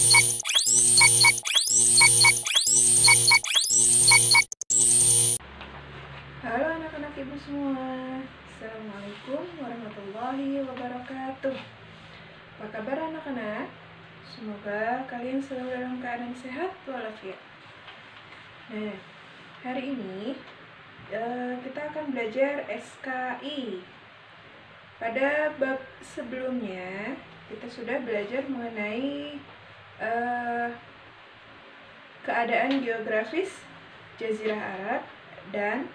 Halo anak-anak ibu semua, Assalamualaikum warahmatullahi wabarakatuh. Apa kabar anak-anak? Semoga kalian selalu dalam keadaan sehat walafiat. Nah, hari ini kita akan belajar SKI. Pada bab sebelumnya kita sudah belajar mengenai keadaan geografis Jazirah Arab dan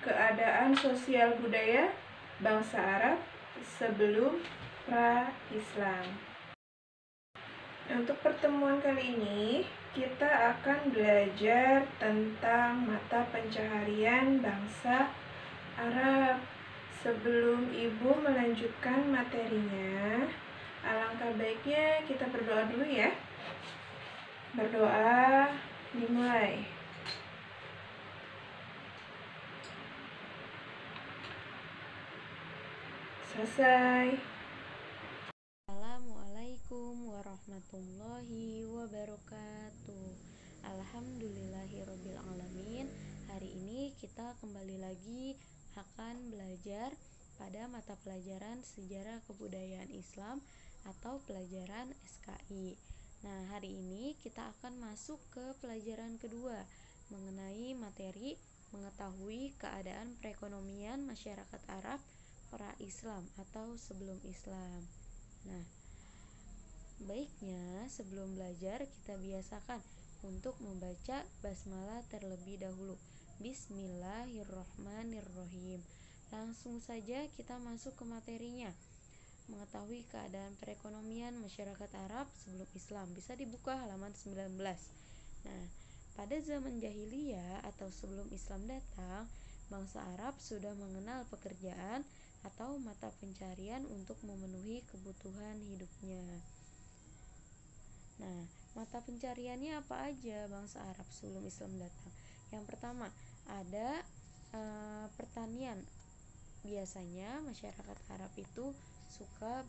keadaan sosial budaya bangsa Arab sebelum pra-Islam. Untuk pertemuan kali ini, kita akan belajar tentang mata pencaharian bangsa Arab. Sebelum ibu melanjutkan materinya, alangkah baiknya kita berdoa dulu ya. Berdoa dimulai. Selesai. Assalamualaikum warahmatullahi wabarakatuh. Alhamdulillahirabbil alamin. Hari ini kita kembali lagi akan belajar pada mata pelajaran Sejarah Kebudayaan Islam atau pelajaran SKI. Nah, hari ini kita akan masuk ke pelajaran kedua mengenai materi mengetahui keadaan perekonomian masyarakat Arab pra-Islam atau sebelum Islam. Nah, baiknya sebelum belajar kita biasakan untuk membaca basmalah terlebih dahulu. Bismillahirrahmanirrahim. Langsung saja kita masuk ke materinya. Mengetahui keadaan perekonomian masyarakat Arab sebelum Islam. Bisa dibuka halaman 19. Nah, pada zaman jahiliyah atau sebelum Islam datang, bangsa Arab sudah mengenal pekerjaan atau mata pencarian untuk memenuhi kebutuhan hidupnya. Nah, mata pencariannya apa aja bangsa Arab sebelum Islam datang? Yang pertama, ada pertanian. Biasanya masyarakat Arab itu suka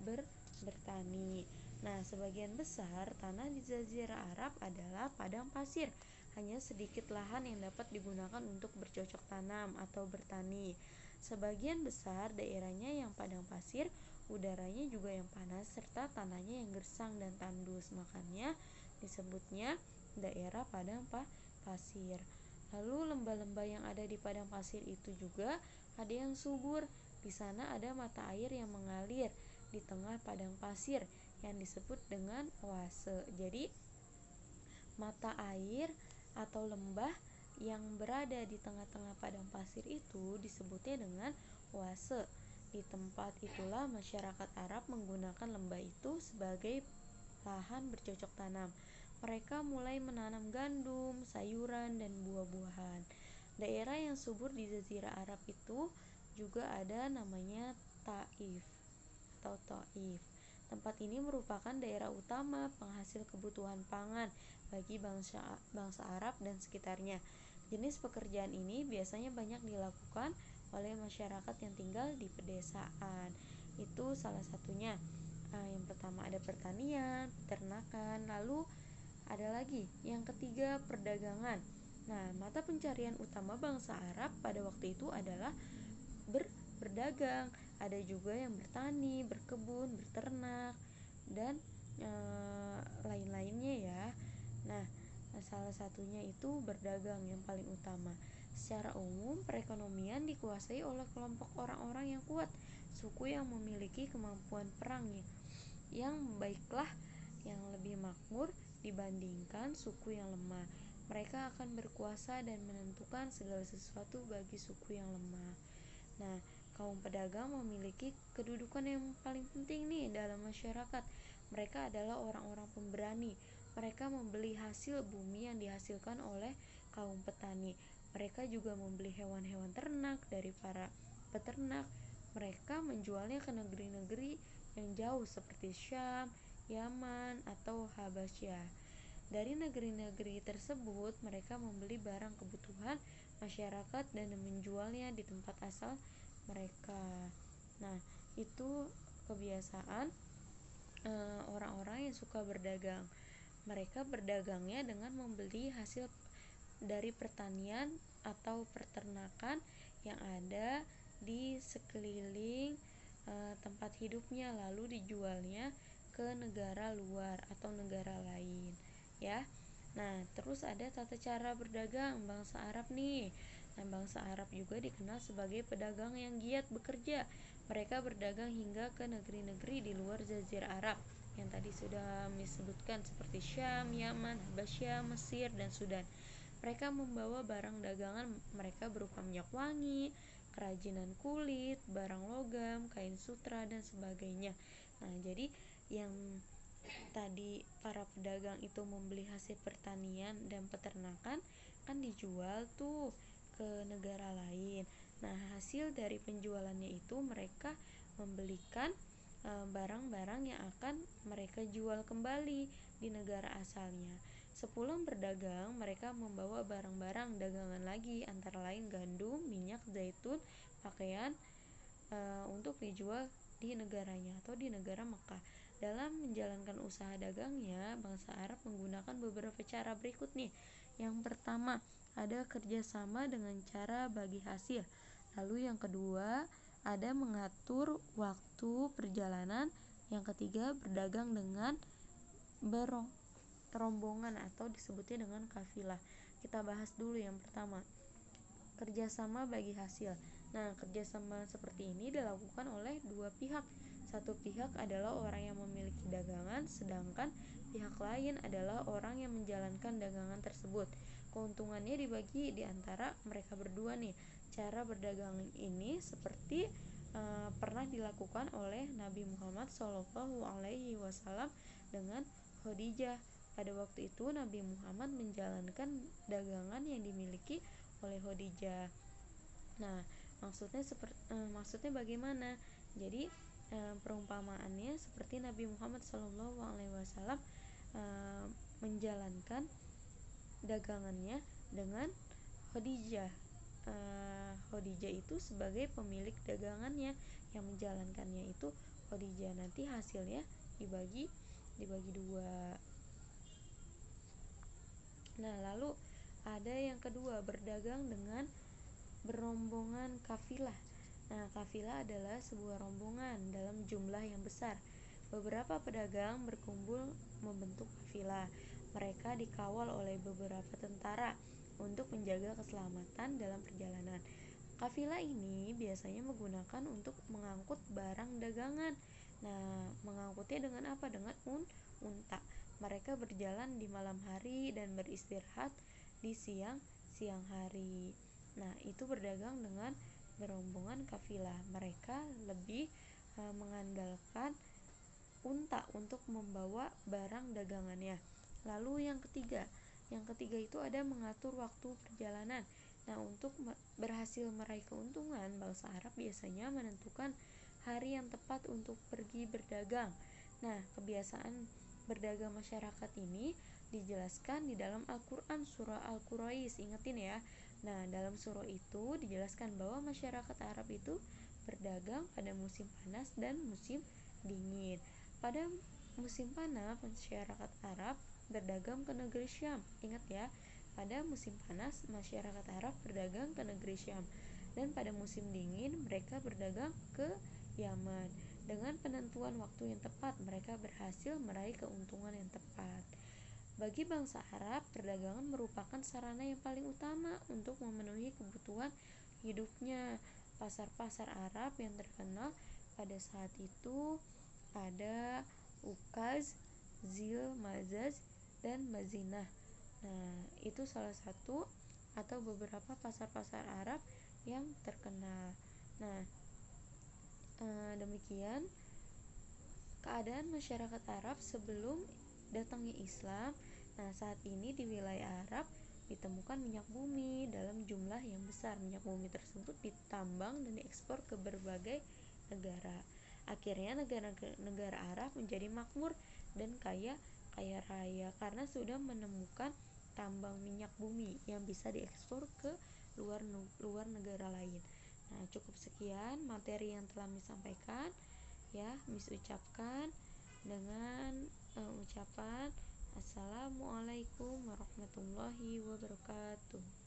bertani. Nah, sebagian besar tanah di Jazirah Arab adalah padang pasir. Hanya sedikit lahan yang dapat digunakan untuk bercocok tanam atau bertani. Sebagian besar daerahnya yang padang pasir, udaranya juga yang panas serta tanahnya yang gersang dan tandus. Makanya disebutnya daerah padang pasir. Lalu lembah-lembah yang ada di padang pasir itu juga ada yang subur. Di sana ada mata air yang mengalir di tengah padang pasir yang disebut dengan oase. Jadi mata air atau lembah yang berada di tengah-tengah padang pasir itu disebutnya dengan oase. Di tempat itulah masyarakat Arab menggunakan lembah itu sebagai lahan bercocok tanam. Mereka mulai menanam gandum, sayuran, dan buah-buahan. Daerah yang subur di Jazirah Arab itu juga ada namanya Taif atau Taif. Tempat ini merupakan daerah utama penghasil kebutuhan pangan bagi bangsa Arab dan sekitarnya. Jenis pekerjaan ini biasanya banyak dilakukan oleh masyarakat yang tinggal di pedesaan. Itu salah satunya. Yang pertama ada pertanian, peternakan, lalu ada lagi yang ketiga perdagangan. Nah, mata pencarian utama bangsa Arab pada waktu itu adalah berdagang. Ada juga yang bertani, berkebun, berternak, dan lain-lainnya ya. Nah, salah satunya itu berdagang yang paling utama. Secara umum, perekonomian dikuasai oleh kelompok orang-orang yang kuat, suku yang memiliki kemampuan perang yang baiklah, yang lebih makmur dibandingkan suku yang lemah. Mereka akan berkuasa dan menentukan segala sesuatu bagi suku yang lemah. Nah, kaum pedagang memiliki kedudukan yang paling penting nih dalam masyarakat. Mereka adalah orang-orang pemberani. Mereka membeli hasil bumi yang dihasilkan oleh kaum petani. Mereka juga membeli hewan-hewan ternak dari para peternak. Mereka menjualnya ke negeri-negeri yang jauh seperti Syam, Yaman, atau Habasyah. Dari negeri-negeri tersebut, mereka membeli barang kebutuhan masyarakat dan menjualnya di tempat asal mereka. Nah, itu kebiasaan orang-orang yang suka berdagang. mereka berdagangnya dengan membeli hasil dari pertanian atau peternakan yang ada di sekeliling tempat hidupnya, lalu dijualnya ke negara luar atau negara lain, ya. Nah, terus ada tata cara berdagang bangsa Arab nih. Nah, bangsa Arab juga dikenal sebagai pedagang yang giat bekerja. Mereka berdagang hingga ke negeri-negeri di luar Jazirah Arab yang tadi sudah disebutkan seperti Syam, Yaman, Habasyah, Mesir, dan Sudan. Mereka membawa barang dagangan mereka berupa minyak wangi, kerajinan kulit, barang logam, kain sutra, dan sebagainya. Nah, jadi yang tadi para pedagang itu membeli hasil pertanian dan peternakan kan dijual tuh ke negara lain. Nah, hasil dari penjualannya itu mereka membelikan barang-barang yang akan mereka jual kembali di negara asalnya. Sepulang berdagang, mereka membawa barang-barang dagangan lagi, antara lain gandum, minyak zaitun, pakaian, untuk dijual di negaranya atau di negara Mekah. Dalam menjalankan usaha dagangnya, bangsa Arab menggunakan beberapa cara berikut nih. Yang pertama, ada kerjasama dengan cara bagi hasil. Lalu yang kedua, ada mengatur waktu perjalanan. Yang ketiga, berdagang dengan berombongan atau disebutnya dengan kafilah. Kita bahas dulu yang pertama, kerjasama bagi hasil. Nah, kerjasama seperti ini dilakukan oleh dua pihak. Satu pihak adalah orang yang memiliki dagangan, sedangkan pihak lain adalah orang yang menjalankan dagangan tersebut. Keuntungannya dibagi di antara mereka berdua nih. Cara berdagang ini seperti pernah dilakukan oleh Nabi Muhammad SAW dengan Khadijah. Pada waktu itu Nabi Muhammad menjalankan dagangan yang dimiliki oleh Khadijah. Nah, maksudnya bagaimana? Jadi perumpamaannya seperti Nabi Muhammad SAW menjalankan dagangannya dengan Khadijah. Khadijah itu sebagai pemilik dagangannya, yang menjalankannya itu Khadijah. Nanti hasilnya dibagi dua. Nah, lalu ada yang kedua, berdagang dengan berombongan kafilah. Nah, kafilah adalah sebuah rombongan dalam jumlah yang besar. Beberapa pedagang berkumpul membentuk kafilah. Mereka dikawal oleh beberapa tentara untuk menjaga keselamatan dalam perjalanan. Kafilah ini biasanya menggunakan untuk mengangkut barang dagangan. Nah, mengangkutnya dengan apa? Dengan unta. Mereka berjalan di malam hari dan beristirahat di siang hari. Nah, itu berdagang dengan berombongan kafilah. Mereka lebih mengandalkan unta untuk membawa barang dagangannya. Lalu yang ketiga itu ada mengatur waktu perjalanan. Nah, untuk berhasil meraih keuntungan, bangsa Arab biasanya menentukan hari yang tepat untuk pergi berdagang. Nah, kebiasaan berdagang masyarakat ini dijelaskan di dalam Al-Quran surah Al-Quraisy. Ingetin ya. Nah, dalam surah itu dijelaskan bahwa masyarakat Arab itu berdagang pada musim panas dan musim dingin. Pada musim panas, masyarakat Arab berdagang ke negeri Syam. Ingat ya, pada musim panas masyarakat Arab berdagang ke negeri Syam, dan pada musim dingin mereka berdagang ke Yaman. Dengan penentuan waktu yang tepat, mereka berhasil meraih keuntungan yang tepat. Bagi bangsa Arab, perdagangan merupakan sarana yang paling utama untuk memenuhi kebutuhan hidupnya. Pasar-pasar Arab yang terkenal pada saat itu ada Ukaz, Zil Mazaz, dan Mazinah. Nah, itu salah satu atau beberapa pasar-pasar Arab yang terkenal. Nah, demikian keadaan masyarakat Arab sebelum datangnya Islam. Nah, saat ini di wilayah Arab ditemukan minyak bumi dalam jumlah yang besar. Minyak bumi tersebut ditambang dan diekspor ke berbagai negara. Akhirnya negara Arab menjadi makmur dan kaya raya karena sudah menemukan tambang minyak bumi yang bisa diekspor ke luar negara lain. Nah, cukup sekian materi yang telah disampaikan ya. Ucapkan dengan ucapan Wassalamualaikum warahmatullahi wabarakatuh.